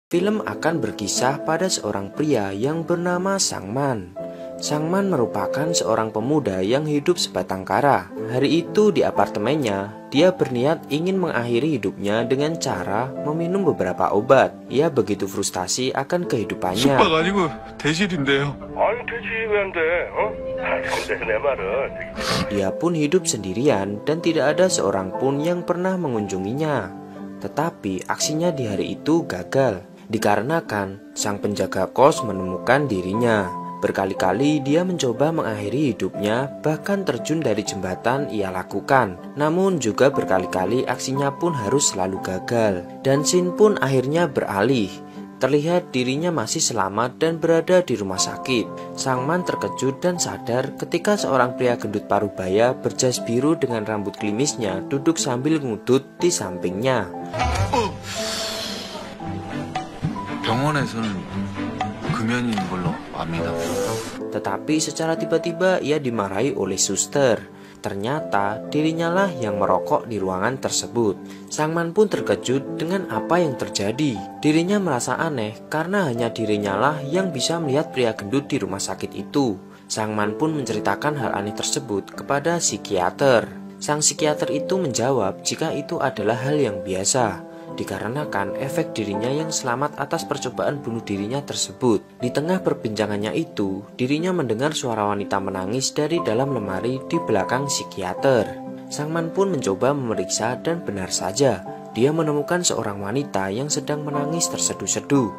Film akan berkisah pada seorang pria yang bernama Sangman. Sangman merupakan seorang pemuda yang hidup sebatang kara. Hari itu di apartemennya, dia berniat ingin mengakhiri hidupnya dengan cara meminum beberapa obat. Ia begitu frustasi akan kehidupannya. 숙박 아니고 대실인데요. 아니 되지 왜 안 돼? 근데 내 말은 Dia pun hidup sendirian dan tidak ada seorang pun yang pernah mengunjunginya. Tetapi aksinya di hari itu gagal, dikarenakan sang penjaga kos menemukan dirinya. Berkali-kali dia mencoba mengakhiri hidupnya, bahkan terjun dari jembatan ia lakukan. Namun juga berkali-kali aksinya pun harus selalu gagal. Dan scene pun akhirnya beralih. Terlihat dirinya masih selamat dan berada di rumah sakit. Sangman terkejut dan sadar ketika seorang pria gendut parubaya berjas biru dengan rambut klimisnya duduk sambil ngudut di sampingnya. 병원에서는 금연인 걸로 압니다. Tetapi secara tiba-tiba ia dimarahi oleh suster. Ternyata dirinya lah yang merokok di ruangan tersebut. Sangman pun terkejut dengan apa yang terjadi. Dirinya merasa aneh karena hanya dirinya lah yang bisa melihat pria gendut di rumah sakit itu. Sangman pun menceritakan hal aneh tersebut kepada psikiater. Sang psikiater itu menjawab jika itu adalah hal yang biasa, dikarenakan efek dirinya yang selamat atas percobaan bunuh dirinya tersebut. Di tengah perbincangannya itu, dirinya mendengar suara wanita menangis dari dalam lemari di belakang psikiater. Sangman pun mencoba memeriksa dan benar saja, dia menemukan seorang wanita yang sedang menangis terseduh-seduh.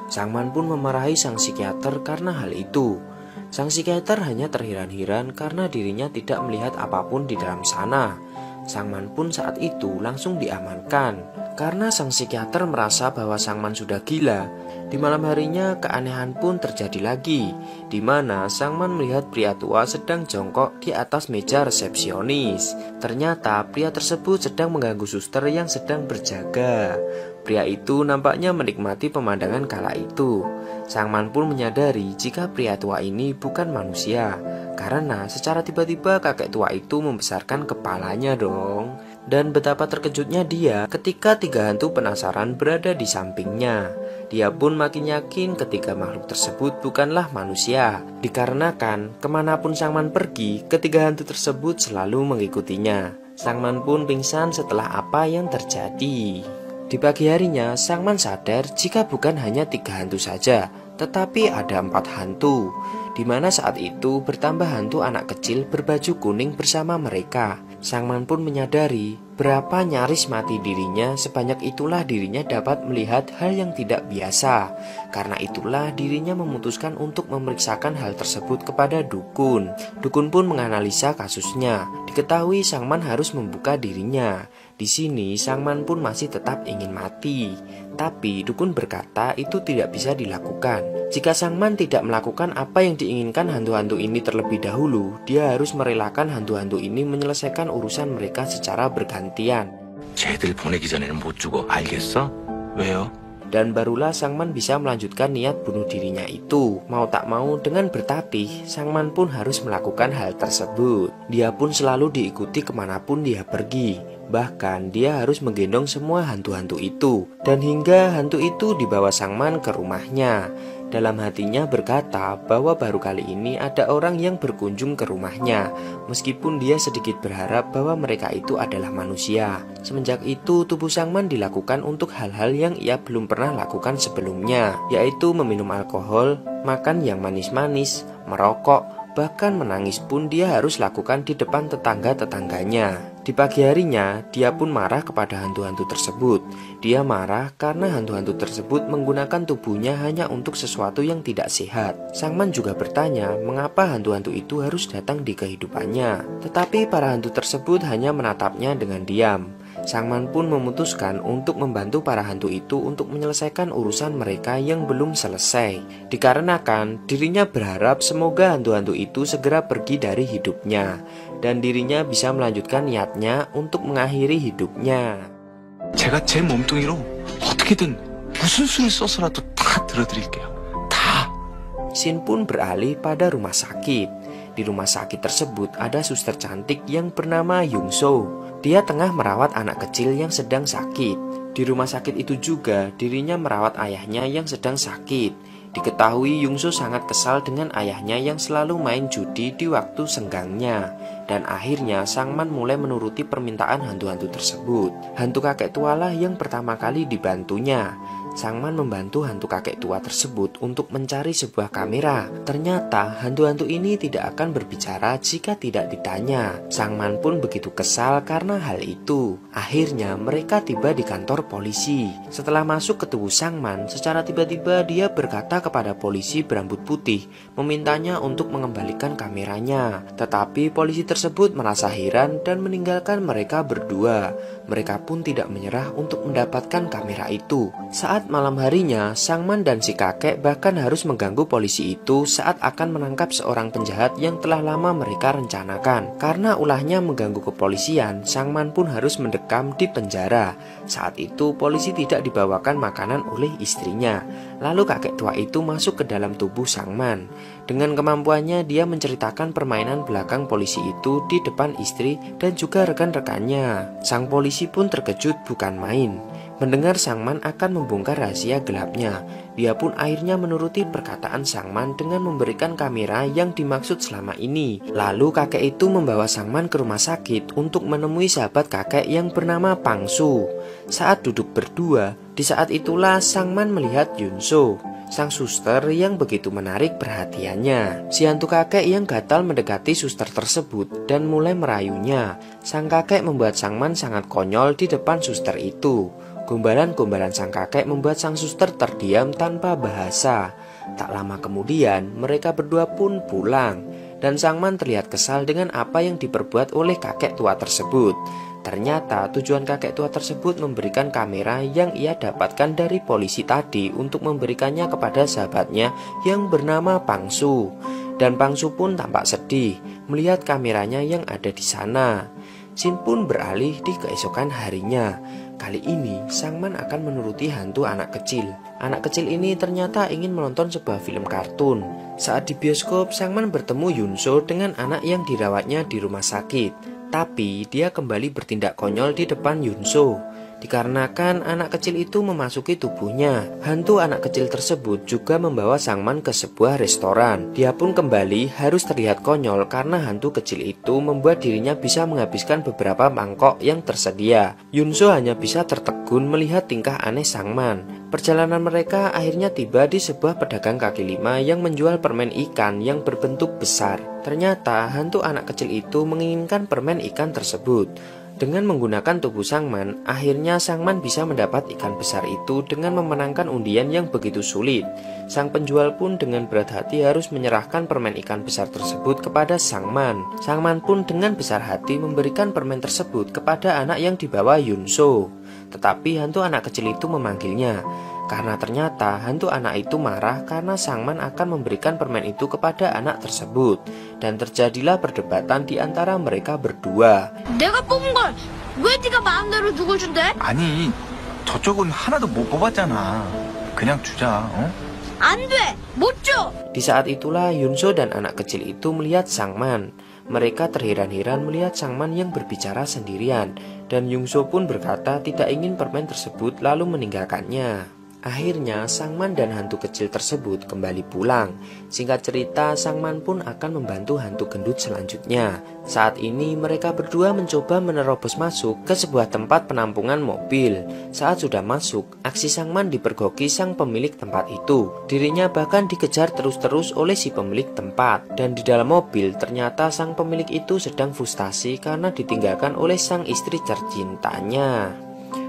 Sangman pun memarahi sang psikiater karena hal itu. Sang psikiater hanya terheran-heran karena dirinya tidak melihat apapun di dalam sana. Sangman pun saat itu langsung diamankan karena sang psikiater merasa bahwa Sangman sudah gila. Di malam harinya keanehan pun terjadi lagi, di mana Sangman melihat pria tua sedang jongkok di atas meja resepsionis. Ternyata pria tersebut sedang mengganggu suster yang sedang berjaga. Pria itu nampaknya menikmati pemandangan kala itu. Sangman pun menyadari jika pria tua ini bukan manusia, karena secara tiba-tiba kakek tua itu membesarkan kepalanya dong. Dan betapa terkejutnya dia ketika tiga hantu penasaran berada di sampingnya. Dia pun makin yakin ketika makhluk tersebut bukanlah manusia, dikarenakan kemanapun Sangman pergi, ketiga hantu tersebut selalu mengikutinya. Sangman pun pingsan setelah apa yang terjadi. Di pagi harinya, Sangman sadar jika bukan hanya 3 hantu saja, tetapi ada 4 hantu, di mana saat itu bertambah hantu anak kecil berbaju kuning bersama mereka. Sangman pun menyadari berapa nyaris mati dirinya, sebanyak itulah dirinya dapat melihat hal yang tidak biasa. Karena itulah dirinya memutuskan untuk memeriksakan hal tersebut kepada dukun. Dukun pun menganalisa kasusnya. Diketahui Sangman harus membuka dirinya. Di sini Sangman pun masih tetap ingin mati. Tapi dukun berkata itu tidak bisa dilakukan. Jika Sangman tidak melakukan apa yang diinginkan hantu-hantu ini terlebih dahulu, dia harus merelakan hantu-hantu ini menyelesaikan urusan mereka secara bergantian. 쟤들 보내기 전에는 못 죽어 알겠어? 왜요? Dan barulah Sangman bisa melanjutkan niat bunuh dirinya itu. Mau tak mau dengan bertatih, Sangman pun harus melakukan hal tersebut. Dia pun selalu diikuti kemanapun dia pergi. Bahkan dia harus menggendong semua hantu-hantu itu. Dan hingga hantu itu dibawa Sangman ke rumahnya. Dalam hatinya berkata bahwa baru kali ini ada orang yang berkunjung ke rumahnya, meskipun dia sedikit berharap bahwa mereka itu adalah manusia. Semenjak itu tubuh Sangman dilakukan untuk hal-hal yang ia belum pernah lakukan sebelumnya, yaitu meminum alkohol, makan yang manis-manis, merokok, bahkan menangis pun dia harus lakukan di depan tetangga-tetangganya. Di pagi harinya, dia pun marah kepada hantu-hantu tersebut. Dia marah karena hantu-hantu tersebut menggunakan tubuhnya hanya untuk sesuatu yang tidak sehat. Sangman juga bertanya mengapa hantu-hantu itu harus datang di kehidupannya. Tetapi para hantu tersebut hanya menatapnya dengan diam. Sangman pun memutuskan untuk membantu para hantu itu untuk menyelesaikan urusan mereka yang belum selesai. Dikarenakan dirinya berharap semoga hantu-hantu itu segera pergi dari hidupnya, dan dirinya bisa melanjutkan niatnya untuk mengakhiri hidupnya. 제가 제 몸뚱이로 어떻게든 무슨 수를 써서라도 다 들어드릴게요. 다. Scene pun beralih pada rumah sakit. Di rumah sakit tersebut ada suster cantik yang bernama Yung So. Dia tengah merawat anak kecil yang sedang sakit. Di rumah sakit itu juga dirinya merawat ayahnya yang sedang sakit. Diketahui Yungso sangat kesal dengan ayahnya yang selalu main judi di waktu senggangnya. Dan akhirnya Sangman mulai menuruti permintaan hantu-hantu tersebut. Hantu kakek tualah yang pertama kali dibantunya. Sangman membantu hantu kakek tua tersebut untuk mencari sebuah kamera. Ternyata hantu-hantu ini tidak akan berbicara jika tidak ditanya. Sangman pun begitu kesal karena hal itu. Akhirnya mereka tiba di kantor polisi. Setelah masuk ke tubuh Sangman, secara tiba-tiba dia berkata kepada polisi berambut putih, memintanya untuk mengembalikan kameranya. Tetapi polisi tersebut merasa heran dan meninggalkan mereka berdua. Mereka pun tidak menyerah untuk mendapatkan kamera itu. Saat malam harinya, Sangman dan si kakek bahkan harus mengganggu polisi itu saat akan menangkap seorang penjahat yang telah lama mereka rencanakan. Karena ulahnya mengganggu kepolisian, Sangman pun harus mendekam di penjara. Saat itu polisi tidak dibawakan makanan oleh istrinya. Lalu kakek tua itu masuk ke dalam tubuh Sangman. Dengan kemampuannya dia menceritakan permainan belakang polisi itu di depan istri dan juga rekan-rekannya. Sang polisi pun terkejut bukan main. Mendengar Sangman akan membongkar rahasia gelapnya, dia pun akhirnya menuruti perkataan Sangman dengan memberikan kamera yang dimaksud selama ini. Lalu kakek itu membawa Sangman ke rumah sakit untuk menemui sahabat kakek yang bernama Pangsu. Saat duduk berdua, di saat itulah Sangman melihat Yunso, sang suster yang begitu menarik perhatiannya. Si hantu kakek yang gatal mendekati suster tersebut dan mulai merayunya. Sang kakek membuat Sangman sangat konyol di depan suster itu. Gombalan-gombalan sang kakek membuat sang suster terdiam tanpa bahasa. Tak lama kemudian mereka berdua pun pulang. Dan Sangman terlihat kesal dengan apa yang diperbuat oleh kakek tua tersebut. Ternyata tujuan kakek tua tersebut memberikan kamera yang ia dapatkan dari polisi tadi untuk memberikannya kepada sahabatnya yang bernama Pangsu. Dan Pangsu pun tampak sedih melihat kameranya yang ada di sana. Scene pun beralih di keesokan harinya. Kali ini Sangman akan menuruti hantu anak kecil. Anak kecil ini ternyata ingin menonton sebuah film kartun. Saat di bioskop, Sangman bertemu Yunso dengan anak yang dirawatnya di rumah sakit. Tapi dia kembali bertindak konyol di depan Yunso. Dikarenakan anak kecil itu memasuki tubuhnya, hantu anak kecil tersebut juga membawa Sangman ke sebuah restoran. Dia pun kembali harus terlihat konyol karena hantu kecil itu membuat dirinya bisa menghabiskan beberapa mangkok yang tersedia. Yunso hanya bisa tertegun melihat tingkah aneh Sangman. Perjalanan mereka akhirnya tiba di sebuah pedagang kaki lima yang menjual permen ikan yang berbentuk besar. Ternyata hantu anak kecil itu menginginkan permen ikan tersebut. Dengan menggunakan tubuh Sangman, akhirnya Sangman bisa mendapat ikan besar itu dengan memenangkan undian yang begitu sulit. Sang penjual pun dengan berat hati harus menyerahkan permen ikan besar tersebut kepada Sangman. Sangman pun dengan besar hati memberikan permen tersebut kepada anak yang dibawa Yunso. Tetapi hantu anak kecil itu memanggilnya. Karena ternyata hantu anak itu marah karena Sangman akan memberikan permen itu kepada anak tersebut. Dan terjadilah perdebatan di antara mereka berdua. 내가 뽑은 걸 왜 네가 마음대로 누굴 준대? 아니, 저쪽은 하나도 못 뽑았잖아. 그냥 주자, 어? 안 돼! 못 줘! Di saat itulah Yunso dan anak kecil itu melihat Sangman. Mereka terheran-heran melihat Sangman yang berbicara sendirian. Dan Yunso pun berkata tidak ingin permen tersebut lalu meninggalkannya. Akhirnya Sangman dan hantu kecil tersebut kembali pulang. Singkat cerita, Sangman pun akan membantu hantu gendut selanjutnya. Saat ini mereka berdua mencoba menerobos masuk ke sebuah tempat penampungan mobil. Saat sudah masuk, aksi Sangman dipergoki sang pemilik tempat itu. Dirinya bahkan dikejar terus-terus oleh si pemilik tempat. Dan di dalam mobil ternyata sang pemilik itu sedang frustasi karena ditinggalkan oleh sang istri tercintanya.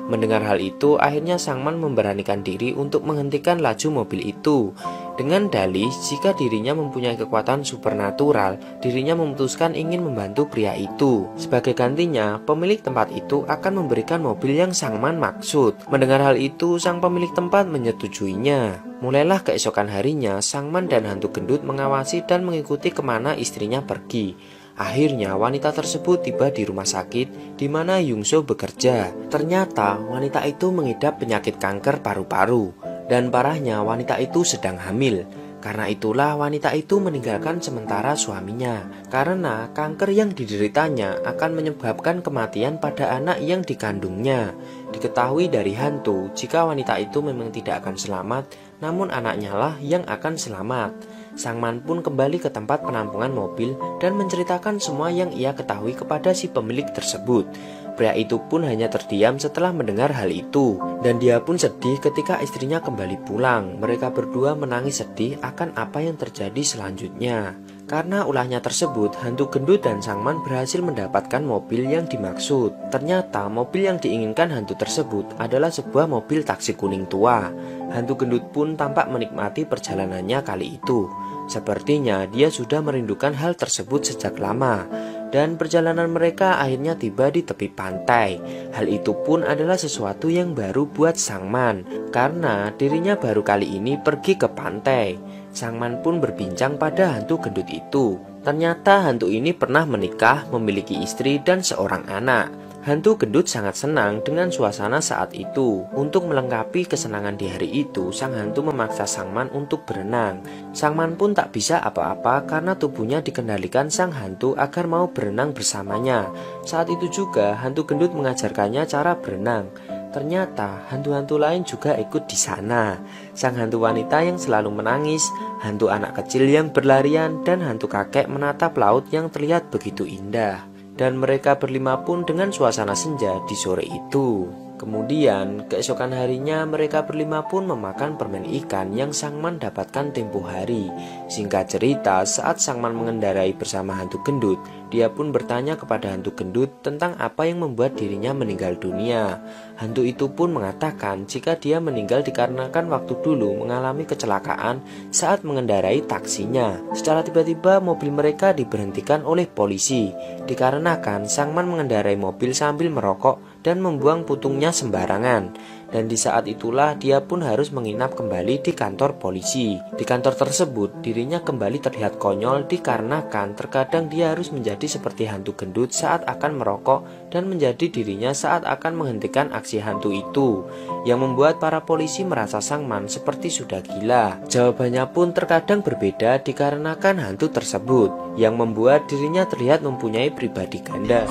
Mendengar hal itu, akhirnya Sangman memberanikan diri untuk menghentikan laju mobil itu. Dengan dalih, jika dirinya mempunyai kekuatan supernatural, dirinya memutuskan ingin membantu pria itu. Sebagai gantinya, pemilik tempat itu akan memberikan mobil yang Sangman maksud. Mendengar hal itu, sang pemilik tempat menyetujuinya. Mulailah keesokan harinya, Sangman dan hantu gendut mengawasi dan mengikuti kemana istrinya pergi. Akhirnya wanita tersebut tiba di rumah sakit di mana Yungso bekerja. Ternyata wanita itu mengidap penyakit kanker paru-paru. Dan parahnya wanita itu sedang hamil. Karena itulah wanita itu meninggalkan sementara suaminya karena kanker yang dideritanya akan menyebabkan kematian pada anak yang dikandungnya. Diketahui dari hantu jika wanita itu memang tidak akan selamat, namun anaknya lah yang akan selamat. Sang man pun kembali ke tempat penampungan mobil dan menceritakan semua yang ia ketahui kepada si pemilik tersebut. Pria itu pun hanya terdiam setelah mendengar hal itu, dan dia pun sedih ketika istrinya kembali pulang. Mereka berdua menangis sedih akan apa yang terjadi selanjutnya. Karena ulahnya tersebut, hantu gendut dan sang man berhasil mendapatkan mobil yang dimaksud. Ternyata mobil yang diinginkan hantu tersebut adalah sebuah mobil taksi kuning tua. Hantu gendut pun tampak menikmati perjalanannya kali itu. Sepertinya dia sudah merindukan hal tersebut sejak lama. Dan perjalanan mereka akhirnya tiba di tepi pantai. Hal itu pun adalah sesuatu yang baru buat sang man, karena dirinya baru kali ini pergi ke pantai. Sang man pun berbincang pada hantu gendut itu. Ternyata hantu ini pernah menikah, memiliki istri dan seorang anak. Hantu gendut sangat senang dengan suasana saat itu. Untuk melengkapi kesenangan di hari itu, sang hantu memaksa sang man untuk berenang. Sang man pun tak bisa apa-apa karena tubuhnya dikendalikan sang hantu agar mau berenang bersamanya. Saat itu juga hantu gendut mengajarkannya cara berenang. Ternyata hantu-hantu lain juga ikut di sana. Sang hantu wanita yang selalu menangis, hantu anak kecil yang berlarian, dan hantu kakek menatap laut yang terlihat begitu indah. Dan mereka berlima pun dengan suasana senja di sore itu. Kemudian keesokan harinya mereka berlima pun memakan permen ikan yang sang man dapatkan tempo hari. Singkat cerita, saat sang man mengendarai bersama hantu gendut, dia pun bertanya kepada hantu gendut tentang apa yang membuat dirinya meninggal dunia. Hantu itu pun mengatakan jika dia meninggal dikarenakan waktu dulu mengalami kecelakaan saat mengendarai taksinya. Secara tiba-tiba mobil mereka diberhentikan oleh polisi, dikarenakan sang man mengendarai mobil sambil merokok dan membuang putungnya sembarangan. Dan di saat itulah dia pun harus menginap kembali di kantor polisi. Di kantor tersebut dirinya kembali terlihat konyol dikarenakan terkadang dia harus menjadi seperti hantu gendut saat akan merokok dan menjadi dirinya saat akan menghentikan aksi hantu itu, yang membuat para polisi merasa sang man seperti sudah gila. Jawabannya pun terkadang berbeda dikarenakan hantu tersebut, yang membuat dirinya terlihat mempunyai pribadi ganda.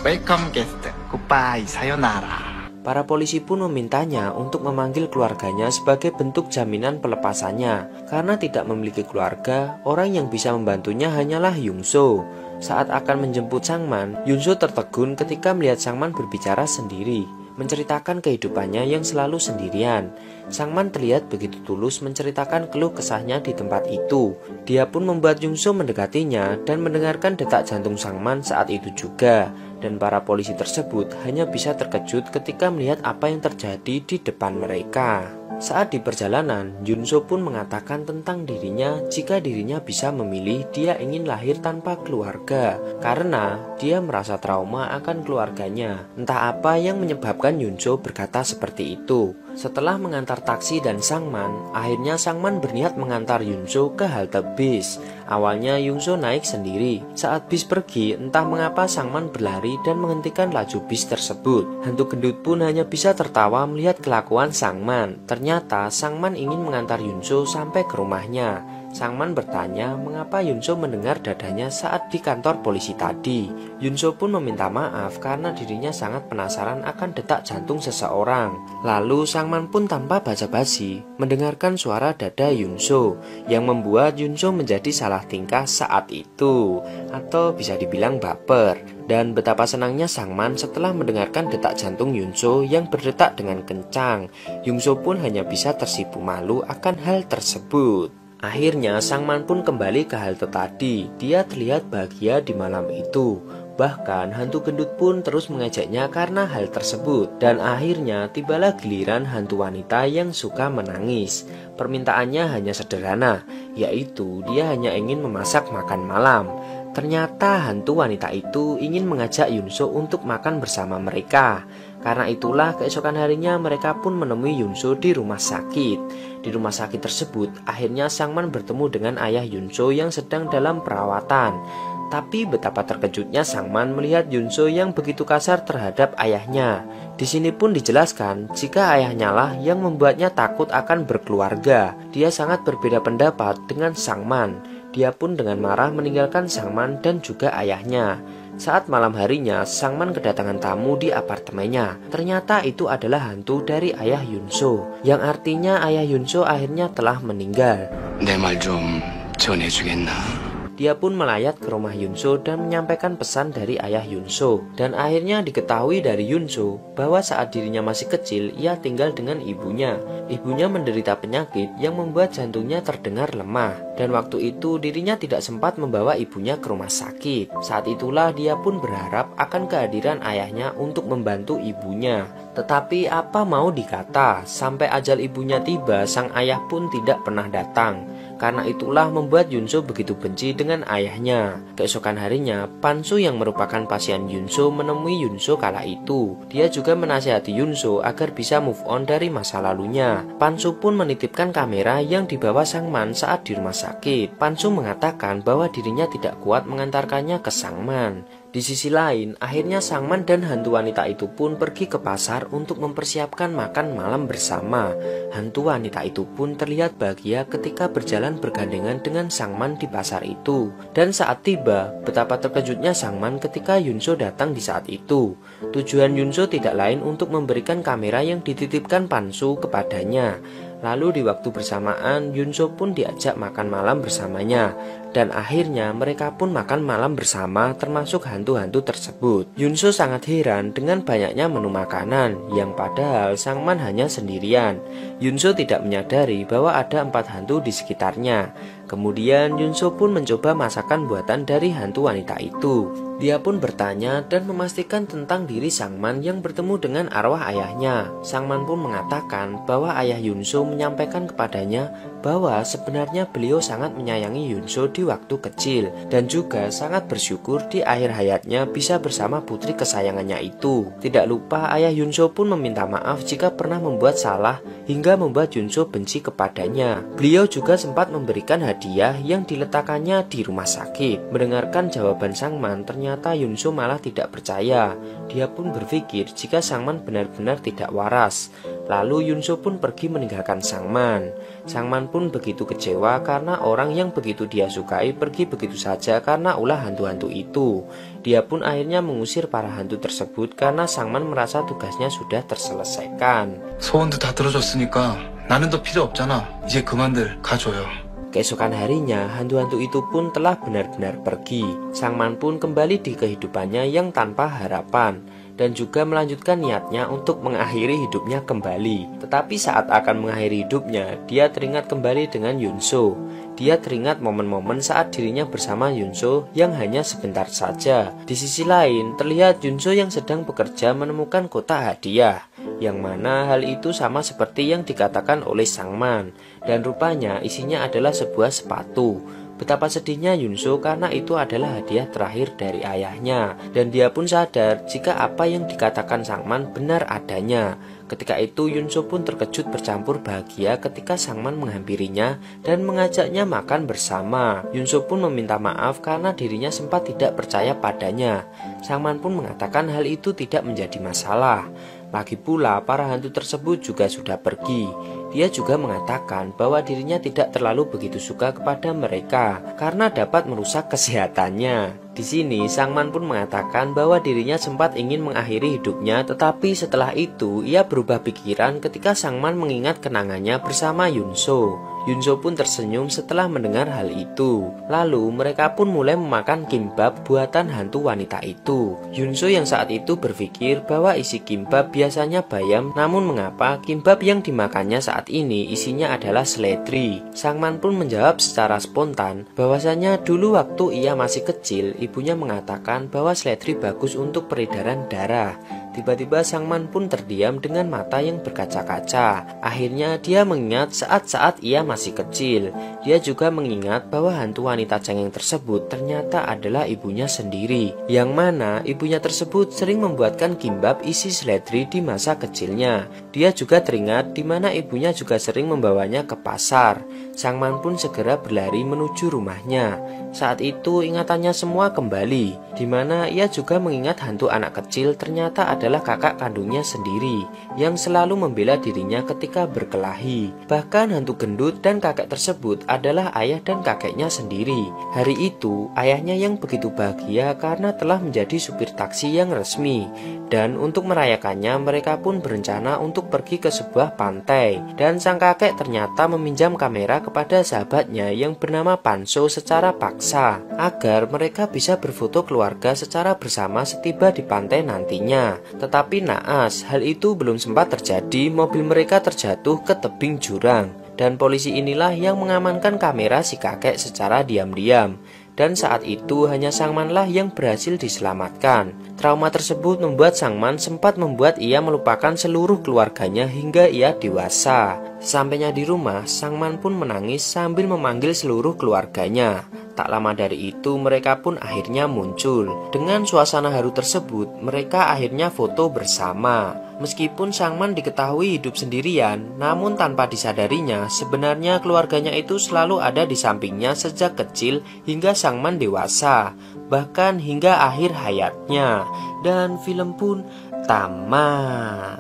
Welcome guest. Goodbye. Sayonara. Para polisi pun memintanya untuk memanggil keluarganya sebagai bentuk jaminan pelepasannya. Karena tidak memiliki keluarga, orang yang bisa membantunya hanyalah Yungso. Saat akan menjemput sang man, Yungso tertegun ketika melihat sang man berbicara sendiri, menceritakan kehidupannya yang selalu sendirian. Sang man terlihat begitu tulus menceritakan keluh kesahnya di tempat itu. Dia pun membuat Yungso mendekatinya dan mendengarkan detak jantung sang man saat itu juga. Dan para polisi tersebut hanya bisa terkejut ketika melihat apa yang terjadi di depan mereka. Saat di perjalanan, Yunso pun mengatakan tentang dirinya jika dirinya bisa memilih, dia ingin lahir tanpa keluarga karena dia merasa trauma akan keluarganya. Entah apa yang menyebabkan Yunso berkata seperti itu. Setelah mengantar taksi dan sang man, akhirnya sang man berniat mengantar Yunso ke halte bis. Awalnya Yunso naik sendiri. Saat bis pergi, entah mengapa sang man berlari dan menghentikan laju bis tersebut. Hantu gendut pun hanya bisa tertawa melihat kelakuan sang man. Ternyata sang man ingin mengantar Yunso sampai ke rumahnya. Sang man bertanya mengapa Yunso mendengar dadanya saat di kantor polisi tadi. Yunso pun meminta maaf karena dirinya sangat penasaran akan detak jantung seseorang. Lalu sang man pun tanpa basa-basi mendengarkan suara dada Yunso, yang membuat Yunso menjadi salah tingkah saat itu, atau bisa dibilang baper. Dan betapa senangnya sang man setelah mendengarkan detak jantung Yunso yang berdetak dengan kencang. Yunso pun hanya bisa tersipu malu akan hal tersebut. Akhirnya sang man pun kembali ke halte tadi. Dia terlihat bahagia di malam itu. Bahkan hantu gendut pun terus mengejaknya karena hal tersebut. Dan akhirnya tibalah giliran hantu wanita yang suka menangis. Permintaannya hanya sederhana, yaitu dia hanya ingin memasak makan malam. Ternyata hantu wanita itu ingin mengajak Yunso untuk makan bersama mereka. Karena itulah keesokan harinya mereka pun menemui Yunso di rumah sakit. Di rumah sakit tersebut akhirnya sang man bertemu dengan ayah Yunso yang sedang dalam perawatan. Tapi betapa terkejutnya Sangman melihat Yunso yang begitu kasar terhadap ayahnya. Di sini pun dijelaskan jika ayahnya lah yang membuatnya takut akan berkeluarga. Dia sangat berbeda pendapat dengan Sangman. Dia pun dengan marah meninggalkan Sangman dan juga ayahnya. Saat malam harinya, Sangman kedatangan tamu di apartemennya. Ternyata itu adalah hantu dari ayah Yunso, yang artinya ayah Yunso akhirnya telah meninggal. 내 말 좀 전해주겠나? Dia pun melayat ke rumah Yunso dan menyampaikan pesan dari ayah Yunso. Dan akhirnya diketahui dari Yunso bahwa saat dirinya masih kecil, ia tinggal dengan ibunya. Ibunya menderita penyakit yang membuat jantungnya terdengar lemah. Dan waktu itu dirinya tidak sempat membawa ibunya ke rumah sakit. Saat itulah dia pun berharap akan kehadiran ayahnya untuk membantu ibunya. Tetapi apa mau dikata, sampai ajal ibunya tiba, sang ayah pun tidak pernah datang. Karena itulah membuat Yunso begitu benci dengan ayahnya. Keesokan harinya, Pansu yang merupakan pasien Yunso menemui Yunso kala itu. Dia juga menasihati Yunso agar bisa move on dari masa lalunya. Pansu pun menitipkan kamera yang dibawa Sangman saat di rumah sakit. Pansu mengatakan bahwa dirinya tidak kuat mengantarkannya ke Sangman. Di sisi lain, akhirnya Sangman dan hantu wanita itu pun pergi ke pasar untuk mempersiapkan makan malam bersama. Hantu wanita itu pun terlihat bahagia ketika berjalan bergandengan dengan Sangman di pasar itu. Dan saat tiba, betapa terkejutnya Sangman ketika Yunso datang di saat itu. Tujuan Yunso tidak lain untuk memberikan kamera yang dititipkan Pansu kepadanya. Lalu di waktu bersamaan, Yunso pun diajak makan malam bersamanya. Dan akhirnya mereka pun makan malam bersama termasuk hantu-hantu tersebut. Yunso sangat heran dengan banyaknya menu makanan, yang padahal Sangman hanya sendirian. Yunso tidak menyadari bahwa ada 4 hantu di sekitarnya. Kemudian Yunso pun mencoba masakan buatan dari hantu wanita itu. Dia pun bertanya dan memastikan tentang diri Sangman yang bertemu dengan arwah ayahnya. Sangman pun mengatakan bahwa ayah Yunso menyampaikan kepadanya bahwa sebenarnya beliau sangat menyayangi Yunso di waktu kecil dan juga sangat bersyukur di akhir hayatnya bisa bersama putri kesayangannya itu. Tidak lupa ayah Yunso pun meminta maaf jika pernah membuat salah hingga membuat Yunso benci kepadanya. Beliau juga sempat memberikan hadiah yang diletakkannya di rumah sakit. Mendengarkan jawaban Sangman, ternyata Yunso malah tidak percaya. Dia pun berpikir jika Sangman benar-benar tidak waras. Lalu Yunso pun pergi meninggalkan Sangman. Sangman pun begitu kecewa karena orang yang begitu dia sukai pergi begitu saja karena ulah hantu-hantu itu. Dia pun akhirnya mengusir para hantu tersebut karena Sangman merasa tugasnya sudah terselesaikan. 소원도 다 들어줬으니까 나는 더 필요 없잖아. 이제 그만들 가줘요. Keesokan harinya, hantu-hantu itu pun telah benar-benar pergi. Sangman pun kembali di kehidupannya yang tanpa harapan dan juga melanjutkan niatnya untuk mengakhiri hidupnya kembali. Tetapi saat akan mengakhiri hidupnya, dia teringat kembali dengan Yunso. Dia teringat momen-momen saat dirinya bersama Yunso yang hanya sebentar saja. Di sisi lain, terlihat Yunso yang sedang bekerja menemukan kotak hadiah, yang mana hal itu sama seperti yang dikatakan oleh Sangman. Dan rupanya isinya adalah sebuah sepatu. Betapa sedihnya Yunso karena itu adalah hadiah terakhir dari ayahnya. Dan dia pun sadar jika apa yang dikatakan Sangman benar adanya. Ketika itu Yunso pun terkejut bercampur bahagia ketika Sangman menghampirinya dan mengajaknya makan bersama. Yunso pun meminta maaf karena dirinya sempat tidak percaya padanya. Sangman pun mengatakan hal itu tidak menjadi masalah. Lagi pula para hantu tersebut juga sudah pergi. Dia juga mengatakan bahwa dirinya tidak terlalu begitu suka kepada mereka karena dapat merusak kesehatannya. Di sini Sangman pun mengatakan bahwa dirinya sempat ingin mengakhiri hidupnya, tetapi setelah itu ia berubah pikiran ketika Sangman mengingat kenangannya bersama Yunso. Yunso pun tersenyum setelah mendengar hal itu. Lalu mereka pun mulai memakan kimbab buatan hantu wanita itu. Yunso yang saat itu berpikir bahwa isi kimbab biasanya bayam, namun mengapa kimbab yang dimakannya saat ini isinya adalah seledri. Sangman pun menjawab secara spontan bahwasanya dulu waktu ia masih kecil, ibunya mengatakan bahwa seledri bagus untuk peredaran darah. Tiba-tiba Sangman pun terdiam dengan mata yang berkaca-kaca. Akhirnya dia mengingat saat-saat ia masih kecil. Dia juga mengingat bahwa hantu wanita cengeng tersebut ternyata adalah ibunya sendiri, yang mana ibunya tersebut sering membuatkan kimbap isi seledri di masa kecilnya. Dia juga teringat di mana ibunya juga sering membawanya ke pasar. Sangman pun segera berlari menuju rumahnya. Saat itu ingatannya semua kembali, di mana ia juga mengingat hantu anak kecil ternyata adalah kakak kandungnya sendiri yang selalu membela dirinya ketika berkelahi. Bahkan hantu gendut dan kakek tersebut adalah ayah dan kakeknya sendiri. Hari itu ayahnya yang begitu bahagia karena telah menjadi supir taksi yang resmi. Dan untuk merayakannya mereka pun berencana untuk pergi ke sebuah pantai. Dan sang kakek ternyata meminjam kamera kepada sahabatnya yang bernama Panso secara paksa agar mereka bisa berfoto keluarga secara bersama setiba di pantai nantinya. Tetapi naas, hal itu belum sempat terjadi, mobil mereka terjatuh ke tebing jurang. Dan polisi inilah yang mengamankan kamera si kakek secara diam-diam. Dan saat itu hanya Sangmanlah yang berhasil diselamatkan. Trauma tersebut membuat Sangman sempat membuat ia melupakan seluruh keluarganya hingga ia dewasa. Sampainya di rumah, Sangman pun menangis sambil memanggil seluruh keluarganya. Tak lama dari itu mereka pun akhirnya muncul. Dengan suasana haru tersebut, mereka akhirnya foto bersama. Meskipun Sangman diketahui hidup sendirian, namun tanpa disadarinya, sebenarnya keluarganya itu selalu ada di sampingnya sejak kecil hingga Sangman dewasa, bahkan hingga akhir hayatnya. Dan film pun tamat.